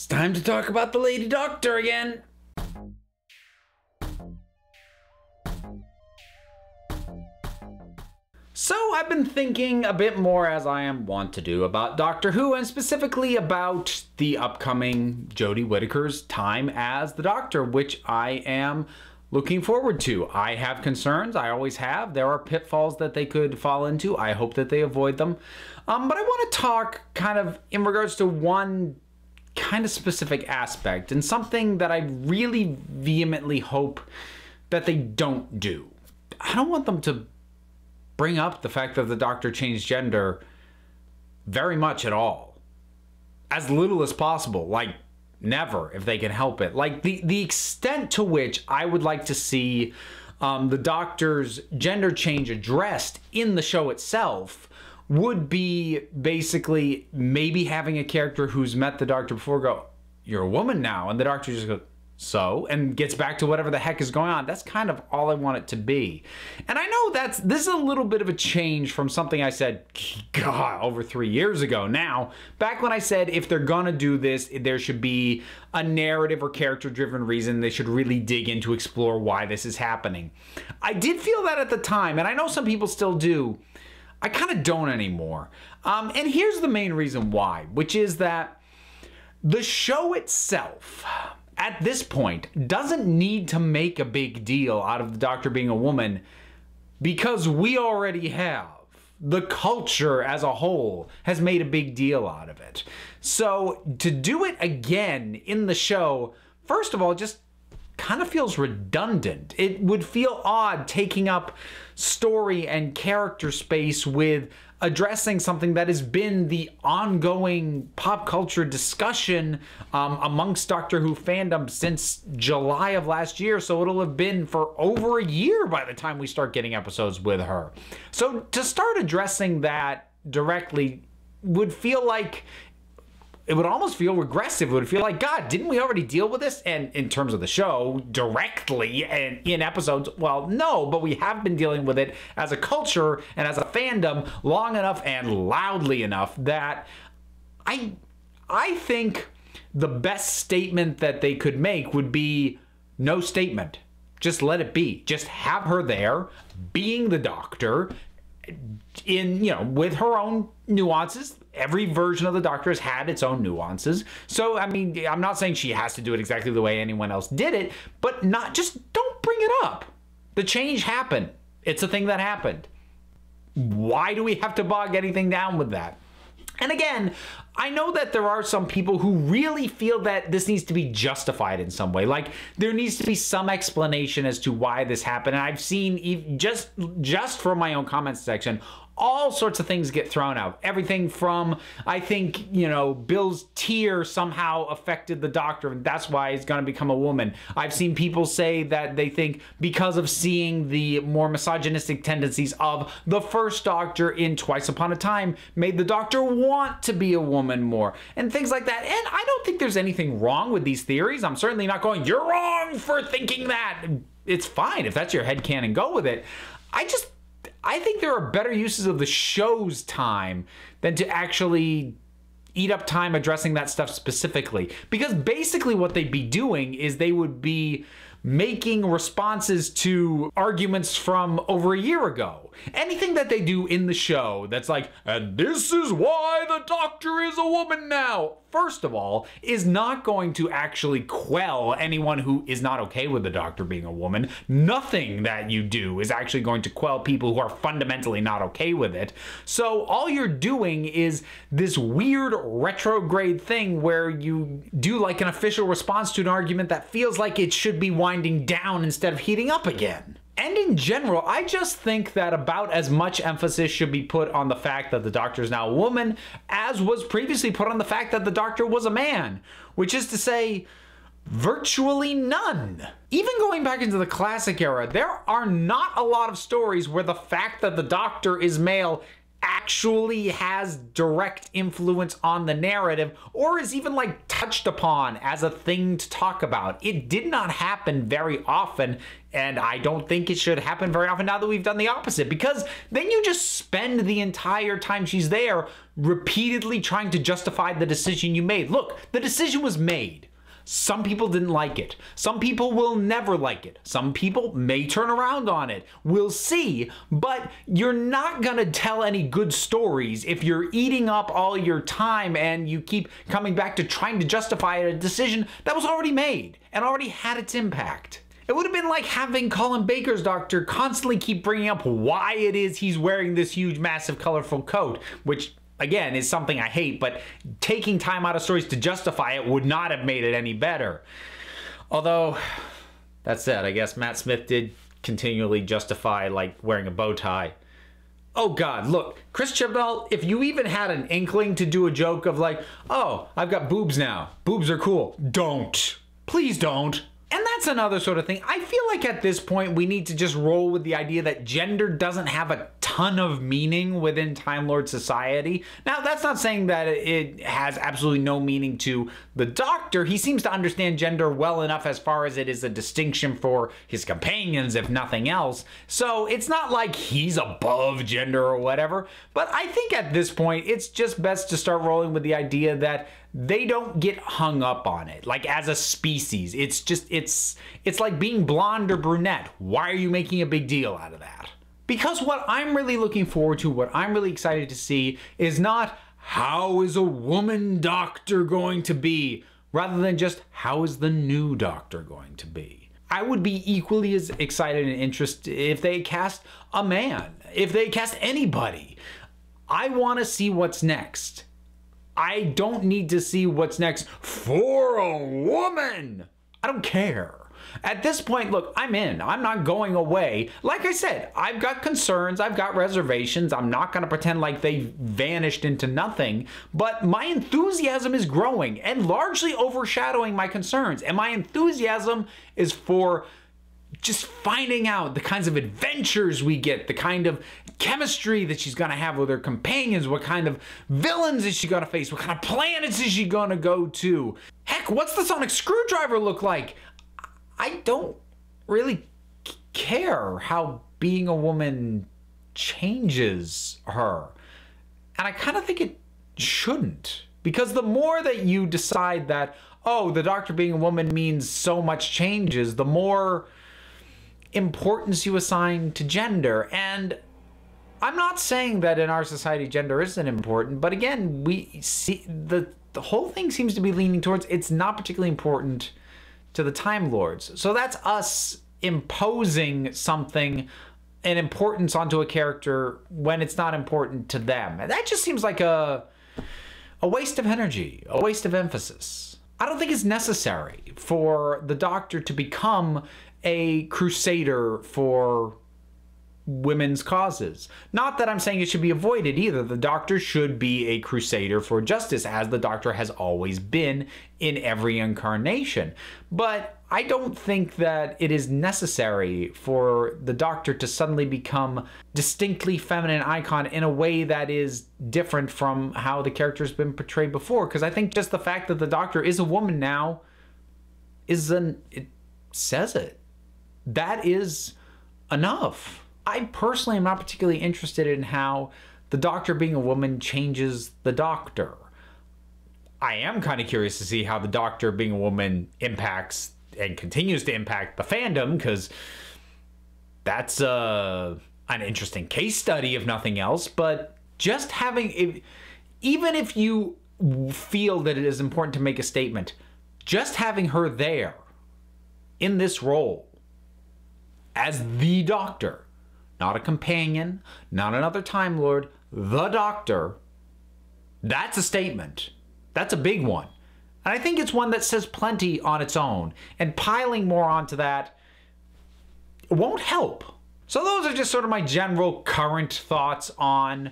It's time to talk about the Lady Doctor again. So I've been thinking a bit more, as I am wont to do, about Doctor Who, and specifically about the upcoming Jodie Whittaker's time as the Doctor, which I am looking forward to. I have concerns, I always have. There are pitfalls that they could fall into. I hope that they avoid them. But I want to talk kind of in regards to one kind of specific aspect, and something that I really vehemently hope that they don't do. I don't want them to bring up the fact that the Doctor changed gender very much at all. As little as possible, like never, if they can help it. Like the extent to which I would like to see the Doctor's gender change addressed in the show itself would be basically maybe having a character who's met the Doctor before go, "You're a woman now," and the Doctor just goes, "So?" and gets back to whatever the heck is going on. That's kind of all I want it to be. And I know this is a little bit of a change from something I said, God, over 3 years ago now. Back when I said if they're gonna do this, there should be a narrative or character-driven reason. They should really dig in to explore why this is happening. I did feel that at the time, and I know some people still do. I kind of don't anymore. And here's the main reason why, which is that the show itself, at this point, doesn't need to make a big deal out of the Doctor being a woman, because we already have. The culture as a whole has made a big deal out of it. So to do it again in the show, first of all, just kind of feels redundant. It would feel odd taking up story and character space with addressing something that has been the ongoing pop culture discussion amongst Doctor Who fandom since July of last year. So it'll have been for over a year by the time we start getting episodes with her. So to start addressing that directly would feel like, it would almost feel regressive. It would feel like, God, didn't we already deal with this? And in terms of the show, directly and in episodes, well, no, but we have been dealing with it as a culture and as a fandom long enough and loudly enough that I think the best statement that they could make would be no statement. Just let it be. Just have her there, being the Doctor, in, you know, with her own nuances. Every version of the Doctor has had its own nuances. So, I mean, I'm not saying she has to do it exactly the way anyone else did it, but just don't bring it up. The change happened. It's a thing that happened. Why do we have to bog anything down with that? And again, I know that there are some people who really feel that this needs to be justified in some way. Like, there needs to be some explanation as to why this happened. And I've seen, just from my own comments section, all sorts of things get thrown out. Everything from, I think, you know, Bill's tear somehow affected the Doctor, and that's why he's going to become a woman. I've seen people say that they think because of seeing the more misogynistic tendencies of the first Doctor in Twice Upon a Time made the Doctor want to be a woman more, and things like that. And I don't think there's anything wrong with these theories. I'm certainly not going, you're wrong for thinking that. It's fine if that's your headcanon, go with it. I think there are better uses of the show's time than to actually eat up time addressing that stuff specifically. Because basically what they'd be doing is they would be making responses to arguments from over a year ago. Anything that they do in the show that's like, and this is why the Doctor is a woman now, first of all, is not going to actually quell anyone who is not okay with the Doctor being a woman. Nothing that you do is actually going to quell people who are fundamentally not okay with it. So all you're doing is this weird retrograde thing where you do like an official response to an argument that feels like it should be winding down instead of heating up again. And in general, I just think that about as much emphasis should be put on the fact that the Doctor is now a woman as was previously put on the fact that the Doctor was a man, which is to say, virtually none. Even going back into the classic era, there are not a lot of stories where the fact that the Doctor is male actually has direct influence on the narrative or is even like touched upon as a thing to talk about. It did not happen very often, and I don't think it should happen very often now that we've done the opposite, because then you just spend the entire time she's there repeatedly trying to justify the decision you made. Look, the decision was made. Some people didn't like it. Some people will never like it. Some people may turn around on it. We'll see. But you're not gonna tell any good stories if you're eating up all your time and you keep coming back to trying to justify a decision that was already made and already had its impact. It would have been like having Colin Baker's doctor constantly keep bringing up why it is he's wearing this huge, massive, colorful coat, which again, is something I hate, but taking time out of stories to justify it would not have made it any better. Although, that said, I guess Matt Smith did continually justify, like, wearing a bow tie. Oh God, look, Chris Chibnall, if you even had an inkling to do a joke of like, oh, I've got boobs now. Boobs are cool. Don't. Please don't. And that's another sort of thing. I feel like at this point we need to just roll with the idea that gender doesn't have a ton of meaning within Time Lord society. Now, that's not saying that it has absolutely no meaning to the Doctor. He seems to understand gender well enough as far as it is a distinction for his companions, if nothing else. So it's not like he's above gender or whatever. But I think at this point, it's just best to start rolling with the idea that they don't get hung up on it, like as a species. It's just, it's like being blonde or brunette. Why are you making a big deal out of that? Because what I'm really looking forward to, what I'm really excited to see, is not how is a woman Doctor going to be, rather than just how is the new Doctor going to be. I would be equally as excited and interested if they cast a man, if they cast anybody. I want to see what's next. I don't need to see what's next for a woman. I don't care. At this point, look, I'm in. I'm not going away. Like I said, I've got concerns. I've got reservations. I'm not going to pretend like they vanished into nothing. But my enthusiasm is growing and largely overshadowing my concerns. And my enthusiasm is for just finding out the kinds of adventures we get, the kind of chemistry that she's gonna have with her companions, what kind of villains is she gonna face, what kind of planets is she gonna go to. Heck, what's the sonic screwdriver look like? I don't really care how being a woman changes her. And I kind of think it shouldn't. Because the more that you decide that, oh, the Doctor being a woman means so much changes, the more importance you assign to gender. And I'm not saying that in our society gender isn't important, but again, we see the whole thing seems to be leaning towards it's not particularly important to the Time Lords. So that's us imposing something, an importance onto a character when it's not important to them. And that just seems like a waste of energy, a waste of emphasis. I don't think it's necessary for the Doctor to become a crusader for women's causes. Not that I'm saying it should be avoided either. The Doctor should be a crusader for justice, as the Doctor has always been in every incarnation. But I don't think that it is necessary for the Doctor to suddenly become distinctly feminine icon in a way that is different from how the character's been portrayed before. Because I think just the fact that the Doctor is a woman now it says it. That is enough. I personally am not particularly interested in how the Doctor being a woman changes the Doctor. I am kind of curious to see how the Doctor being a woman impacts and continues to impact the fandom, because that's an interesting case study if nothing else. But just having, even if you feel that it is important to make a statement, just having her there in this role as the Doctor, not a companion, not another Time Lord, the Doctor, that's a statement. That's a big one. And I think it's one that says plenty on its own. And piling more onto that won't help. So those are just sort of my general current thoughts on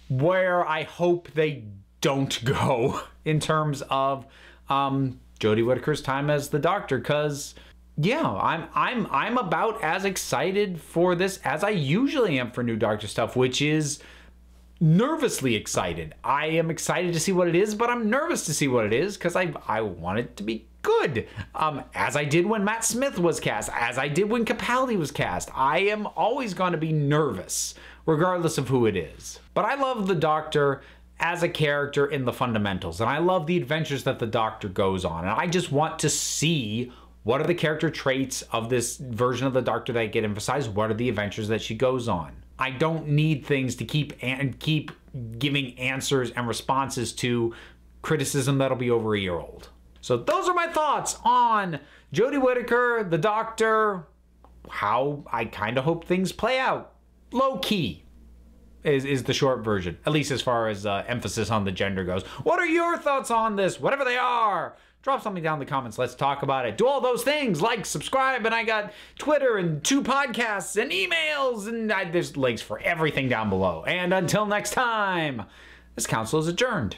where I hope they don't go in terms of Jodie Whittaker's time as the Doctor, because yeah, I'm about as excited for this as I usually am for new Doctor stuff, which is nervously excited. I am excited to see what it is, but I'm nervous to see what it is because I want it to be good. As I did when Matt Smith was cast, as I did when Capaldi was cast. I am always going to be nervous, regardless of who it is. But I love the Doctor as a character in the fundamentals, and I love the adventures that the Doctor goes on, and I just want to see what are the character traits of this version of the Doctor that get emphasized. What are the adventures that she goes on? I don't need things to keep giving answers and responses to criticism that'll be over a year old. So those are my thoughts on Jodie Whittaker, the Doctor, how I kind of hope things play out. Low key is the short version, at least as far as emphasis on the gender goes. What are your thoughts on this? Whatever they are, drop something down in the comments. Let's talk about it. Do all those things, like, subscribe, and I got Twitter and 2 podcasts and emails, and there's links for everything down below. And until next time, this council is adjourned.